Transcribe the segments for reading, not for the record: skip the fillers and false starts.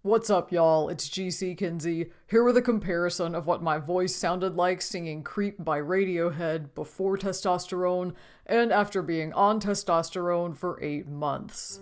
What's up, y'all? It's GC Kinsey, here with a comparison of what my voice sounded like singing Creep by Radiohead before testosterone and after being on testosterone for 8 months.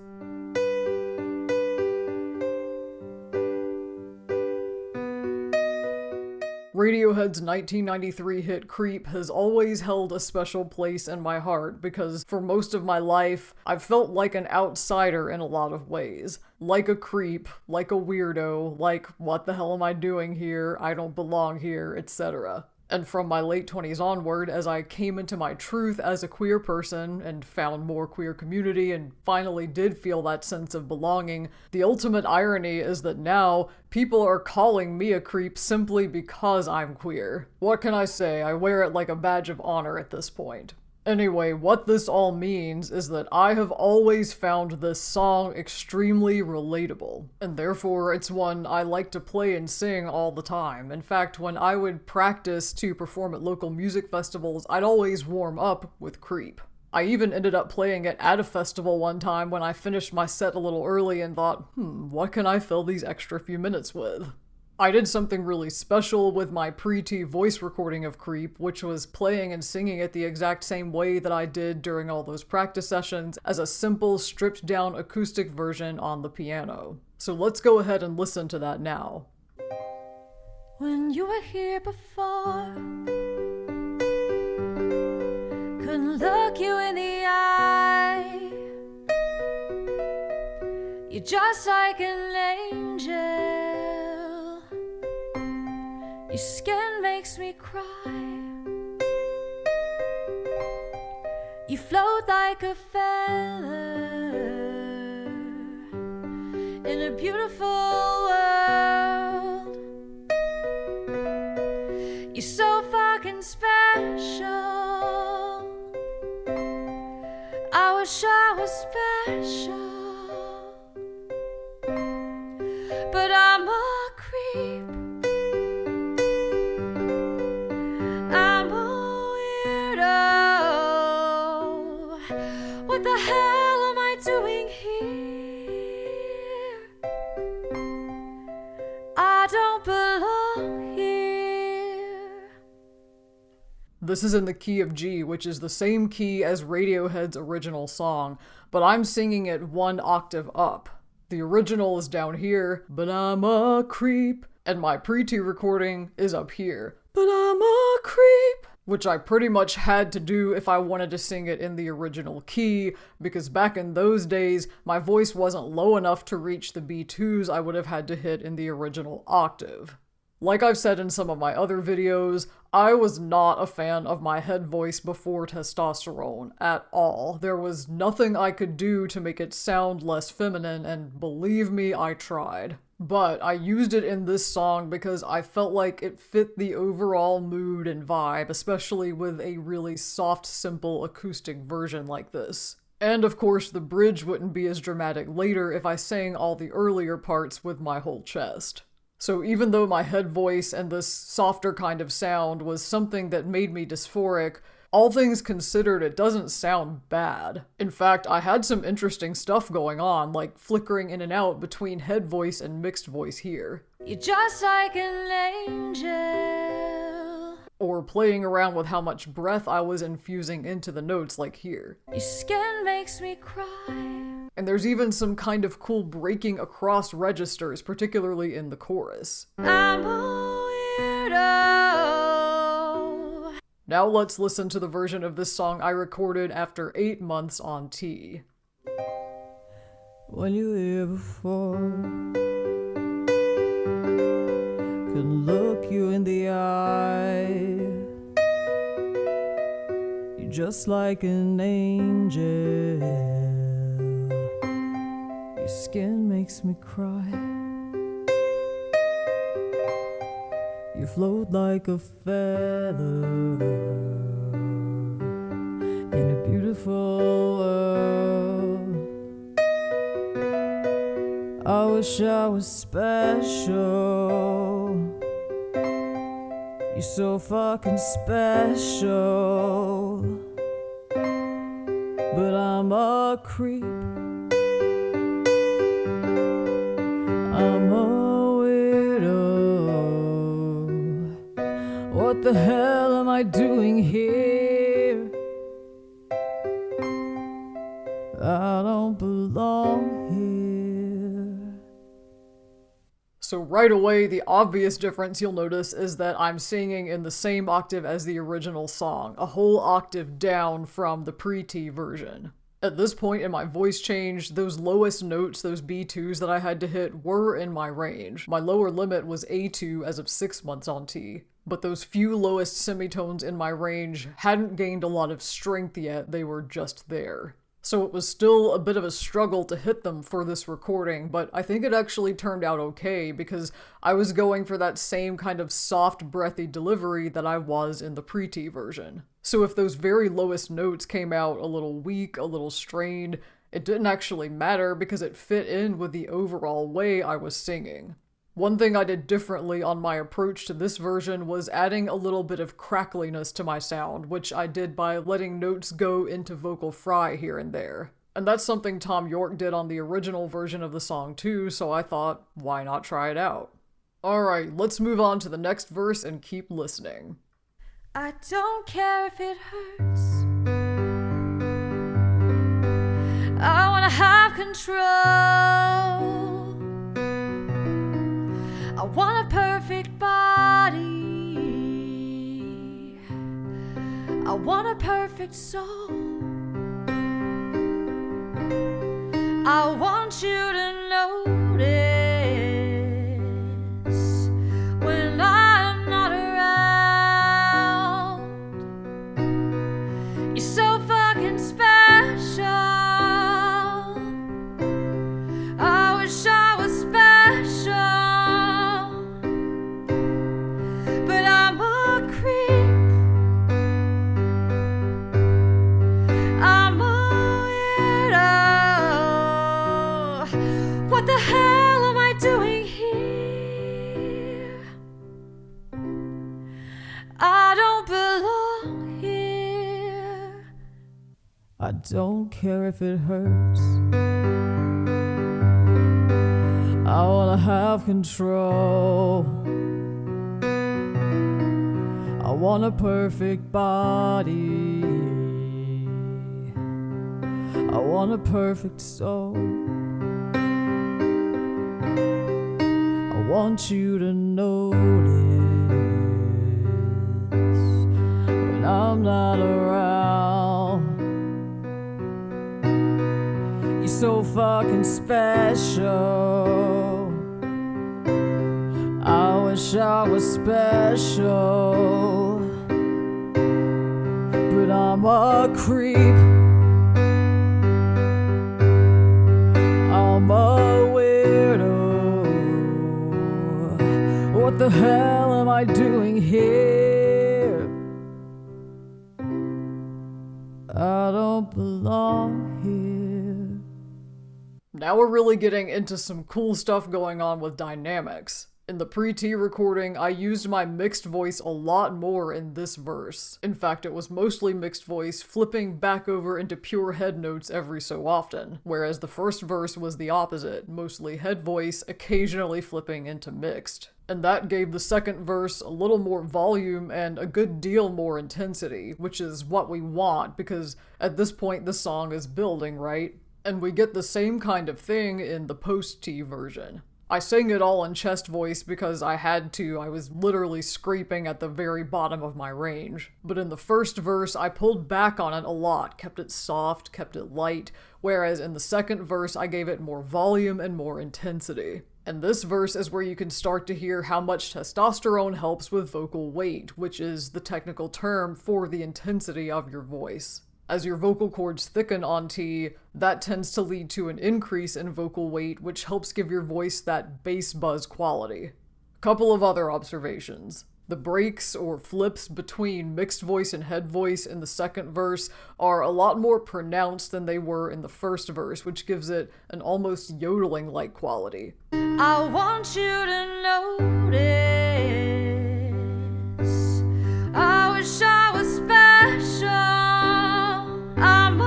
Radiohead's 1993 hit Creep has always held a special place in my heart because for most of my life, I've felt like an outsider in a lot of ways. Like a creep, like a weirdo, like what the hell am I doing here, I don't belong here, etc. And from my late 20s onward, as I came into my truth as a queer person and found more queer community and finally did feel that sense of belonging, the ultimate irony is that now people are calling me a creep simply because I'm queer. What can I say? I wear it like a badge of honor at this point. Anyway, what this all means is that I have always found this song extremely relatable, and therefore it's one I like to play and sing all the time. In fact, when I would practice to perform at local music festivals, I'd always warm up with Creep. I even ended up playing it at a festival one time when I finished my set a little early and thought, what can I fill these extra few minutes with? I did something really special with my pre-T voice recording of Creep, which was playing and singing it the exact same way that I did during all those practice sessions as a simple, stripped-down acoustic version on the piano. So let's go ahead and listen to that now. When you were here before, couldn't look you in the eye. You're just like an angel. Your skin makes me cry. You float like a feather in a beautiful world. You're so fucking special. I wish I was special, but I'm a creep. What the hell am I doing here? I don't belong here. This is in the key of G, which is the same key as Radiohead's original song, but I'm singing it 1 octave up. The original is down here, but I'm a creep, and my pre-T recording is up here, but I'm a creep, which I pretty much had to do if I wanted to sing it in the original key, because back in those days, my voice wasn't low enough to reach the B2s I would have had to hit in the original octave. Like I've said in some of my other videos, I was not a fan of my head voice before testosterone at all. There was nothing I could do to make it sound less feminine, and believe me, I tried. But I used it in this song because I felt like it fit the overall mood and vibe, especially with a really soft, simple acoustic version like this. And of course, the bridge wouldn't be as dramatic later if I sang all the earlier parts with my whole chest. So even though my head voice and this softer kind of sound was something that made me dysphoric, all things considered, it doesn't sound bad. In fact, I had some interesting stuff going on, like flickering in and out between head voice and mixed voice here. You're just like an angel. Or playing around with how much breath I was infusing into the notes, like here. Your skin makes me cry. And there's even some kind of cool breaking across registers, particularly in the chorus. I'm a weirdo. Now let's listen to the version of this song I recorded after 8 months on T. When you were here before, couldn't look you in the eye. You're just like an angel. Your skin makes me cry. You float like a feather in a beautiful world. I wish I was special. You're so fucking special, but I'm a creep. I'm a the hell am I doing here? I don't belong here. So right away, the obvious difference you'll notice is that I'm singing in the same octave as the original song, a whole octave down from the pre-T version. At this point in my voice change, those lowest notes, those B2s that I had to hit, were in my range. My lower limit was A2 as of 6 months on T. But those few lowest semitones in my range hadn't gained a lot of strength yet, they were just there. So it was still a bit of a struggle to hit them for this recording, but I think it actually turned out okay because I was going for that same kind of soft, breathy delivery that I was in the pre-T version. So if those very lowest notes came out a little weak, a little strained, it didn't actually matter because it fit in with the overall way I was singing. One thing I did differently on my approach to this version was adding a little bit of crackliness to my sound, which I did by letting notes go into vocal fry here and there. And that's something Tom York did on the original version of the song too, so I thought, why not try it out? Alright, let's move on to the next verse and keep listening. I don't care if it hurts. I wanna have control. I want a perfect body. I want a perfect soul. I want you to notice when I'm not around. You're so fucking special. I wish I was special. What the hell am I doing here? I don't belong here. I don't care if it hurts. I wanna have control. I want a perfect body. I want a perfect soul. I want you to notice when I'm not around. You're so fucking special. I wish I was special, but I'm a creep. I'm a weirdo. What the hell am I doing here? I don't belong here. Now we're really getting into some cool stuff going on with dynamics. In the pre-T recording, I used my mixed voice a lot more in this verse. In fact, it was mostly mixed voice, flipping back over into pure head notes every so often, whereas the first verse was the opposite, mostly head voice, occasionally flipping into mixed. And that gave the second verse a little more volume and a good deal more intensity, which is what we want, because at this point the song is building, right? And we get the same kind of thing in the post-T version. I sang it all in chest voice because I had to. I was literally scraping at the very bottom of my range. But in the first verse, I pulled back on it a lot, kept it soft, kept it light, whereas in the second verse, I gave it more volume and more intensity. And this verse is where you can start to hear how much testosterone helps with vocal weight, which is the technical term for the intensity of your voice. As your vocal cords thicken on T, that tends to lead to an increase in vocal weight, which helps give your voice that bass buzz quality. Couple of other observations. The breaks or flips between mixed voice and head voice in the second verse are a lot more pronounced than they were in the first verse, which gives it an almost yodeling-like quality. I want you to notice. I wish I was special. I'm a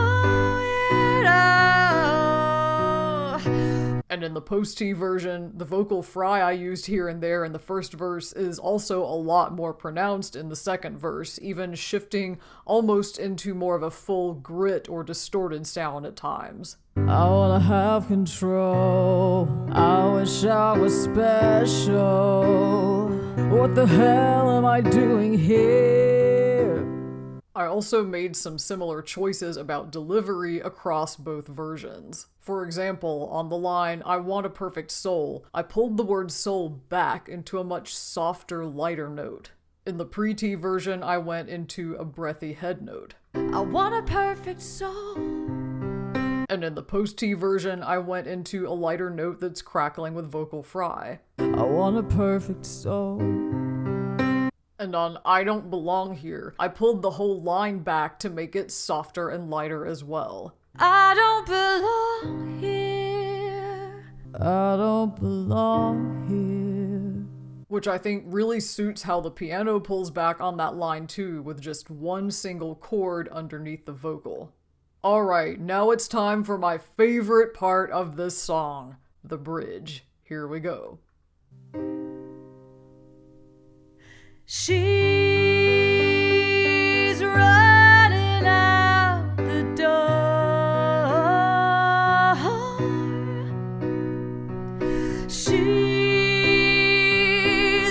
weirdo. And in the post-T version, the vocal fry I used here and there in the first verse is also a lot more pronounced in the second verse, even shifting almost into more of a full grit or distorted sound at times. I wanna have control. I wish I was special. What the hell am I doing here? I also made some similar choices about delivery across both versions. For example, on the line, "I want a perfect soul," I pulled the word soul back into a much softer, lighter note. In the pre-T version, I went into a breathy head note. I want a perfect soul. And in the post-T version, I went into a lighter note that's crackling with vocal fry. I want a perfect soul. And on "I Don't Belong Here," I pulled the whole line back to make it softer and lighter as well. I don't belong here. I don't belong here. Which I think really suits how the piano pulls back on that line too, with just one single chord underneath the vocal. Alright, now it's time for my favorite part of this song, the bridge. Here we go. She's running out the door. She's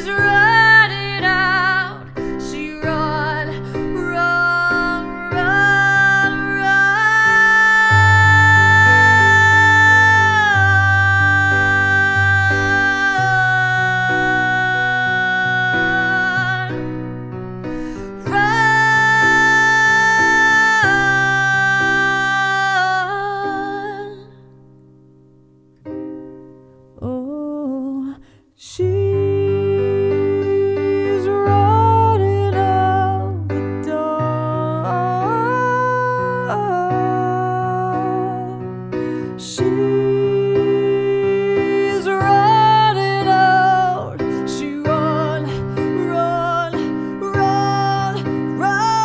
running out. She run, run, run, Oh, she's running out the door. She's running out. She run, run, run,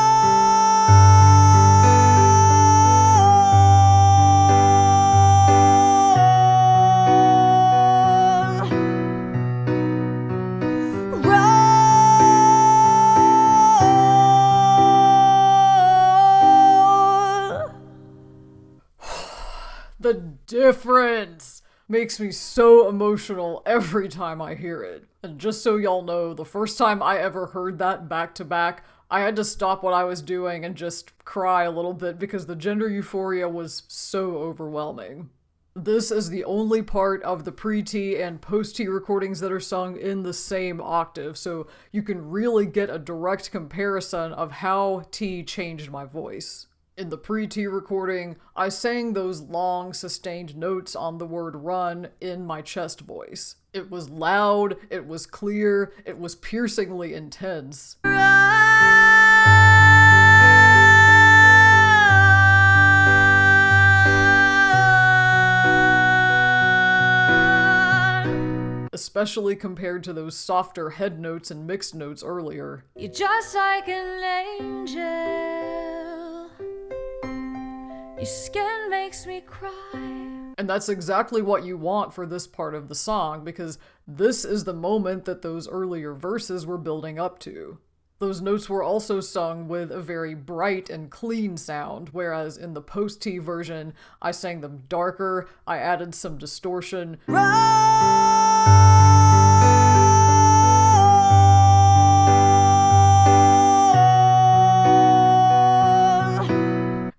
The difference makes me so emotional every time I hear it. And just so y'all know, the first time I ever heard that back to back, I had to stop what I was doing and just cry a little bit because the gender euphoria was so overwhelming. This is the only part of the pre-T and post-T recordings that are sung in the same octave, so you can really get a direct comparison of how T changed my voice. In the pre-T recording, I sang those long, sustained notes on the word run in my chest voice. It was loud, it was clear, it was piercingly intense. Especially compared to those softer head notes and mixed notes earlier. You're just like an angel. Your skin makes me cry. And that's exactly what you want for this part of the song, because this is the moment that those earlier verses were building up to. Those notes were also sung with a very bright and clean sound, whereas in the post-T version, I sang them darker, I added some distortion.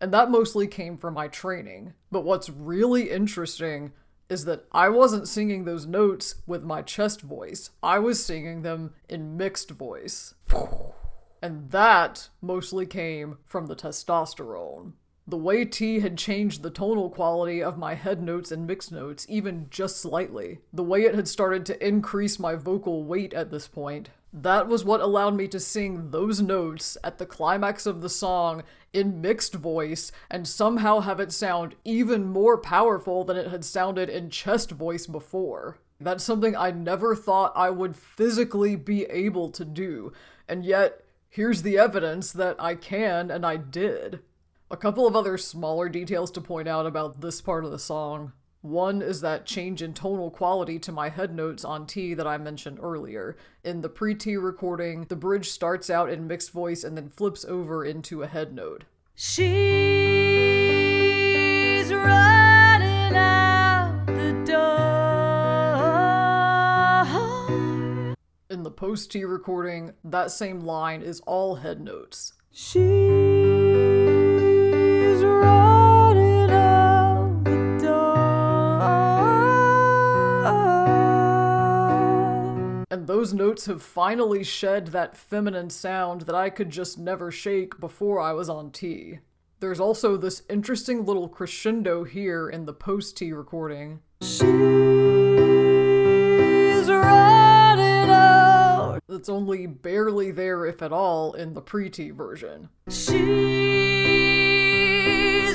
And that mostly came from my training. But what's really interesting is that I wasn't singing those notes with my chest voice. I was singing them in mixed voice. And that mostly came from the testosterone. The way T had changed the tonal quality of my head notes and mixed notes, even just slightly. The way it had started to increase my vocal weight at this point. That was what allowed me to sing those notes at the climax of the song in mixed voice and somehow have it sound even more powerful than it had sounded in chest voice before. That's something I never thought I would physically be able to do, and yet here's the evidence that I can and I did. A couple of other smaller details to point out about this part of the song. One is that change in tonal quality to my head notes on T that I mentioned earlier. In the pre-T recording, the bridge starts out in mixed voice and then flips over into a head note. She's running out the door. In the post-T recording, that same line is all head notes. She's running out the door. And those notes have finally shed that feminine sound that I could just never shake before I was on T. There's also this interesting little crescendo here in the post-T recording. She's running out. That's only barely there, if at all, in the pre-T version. She's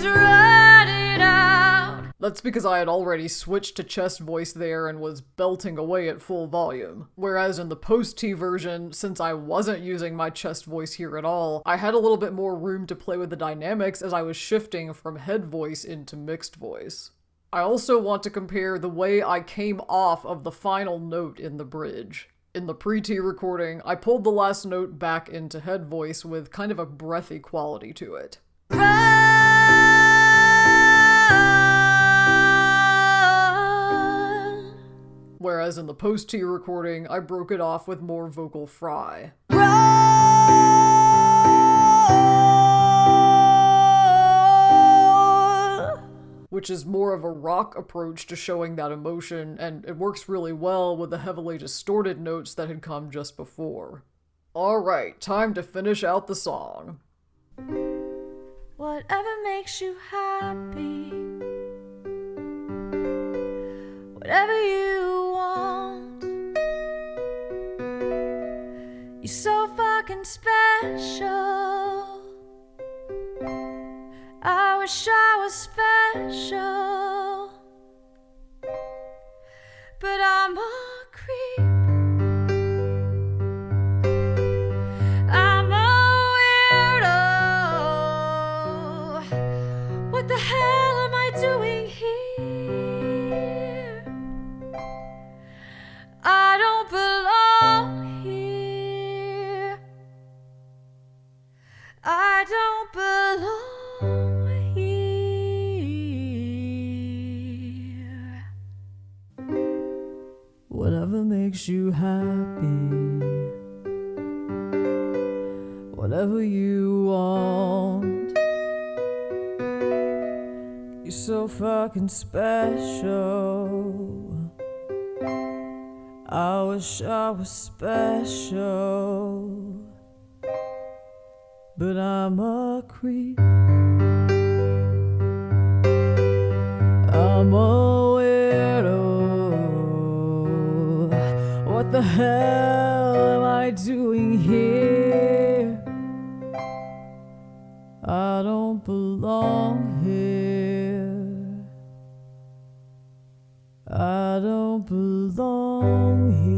running out. That's because I had already switched to chest voice there and was belting away at full volume. Whereas in the post-T version, since I wasn't using my chest voice here at all, I had a little bit more room to play with the dynamics as I was shifting from head voice into mixed voice. I also want to compare the way I came off of the final note in the bridge. In the pre-T recording, I pulled the last note back into head voice with kind of a breathy quality to it. Whereas in the post-T recording, I broke it off with more vocal fry. Which is more of a rock approach to showing that emotion, and it works really well with the heavily distorted notes that had come just before. Alright, time to finish out the song. Whatever makes you happy, whatever you want, you're so fucking special. I wish I was special, but I'm a creep. I'm a weirdo. What the hell am I doing here? I don't belong here. I don't belong. Whatever makes you happy, whatever you want, you're so fucking special. I wish I was special, but I'm a creep. I'm a weirdo. What the hell am I doing here? I don't belong here. I don't belong here.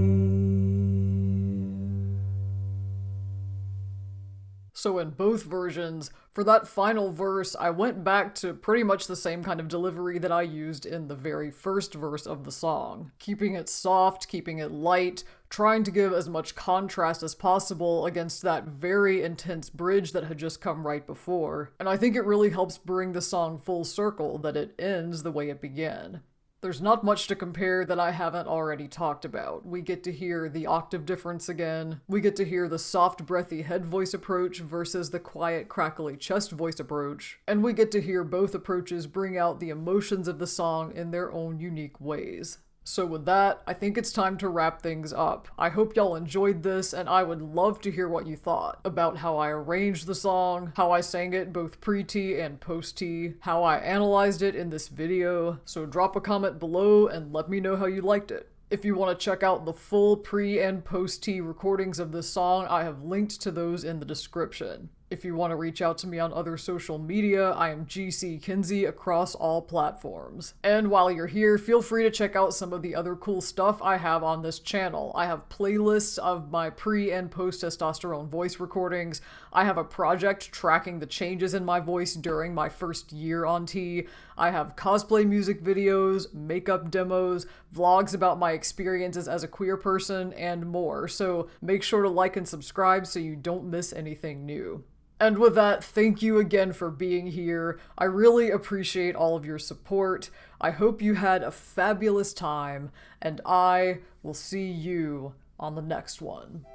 So in both versions, for that final verse, I went back to pretty much the same kind of delivery that I used in the very first verse of the song. Keeping it soft, keeping it light, trying to give as much contrast as possible against that very intense bridge that had just come right before. And I think it really helps bring the song full circle that it ends the way it began. There's not much to compare that I haven't already talked about. We get to hear the octave difference again. We get to hear the soft, breathy head voice approach versus the quiet, crackly chest voice approach. And we get to hear both approaches bring out the emotions of the song in their own unique ways. So with that, I think it's time to wrap things up. I hope y'all enjoyed this, and I would love to hear what you thought about how I arranged the song, how I sang it both pre-T and post-T, how I analyzed it in this video. So drop a comment below and let me know how you liked it. If you want to check out the full pre- and post-T recordings of this song, I have linked to those in the description. If you want to reach out to me on other social media, I am GC Kinsey across all platforms. And while you're here, feel free to check out some of the other cool stuff I have on this channel. I have playlists of my pre- and post-testosterone voice recordings. I have a project tracking the changes in my voice during my first year on T. I have cosplay music videos, makeup demos, vlogs about my experiences as a queer person, and more. So make sure to like and subscribe so you don't miss anything new. And with that, thank you again for being here. I really appreciate all of your support. I hope you had a fabulous time, and I will see you on the next one.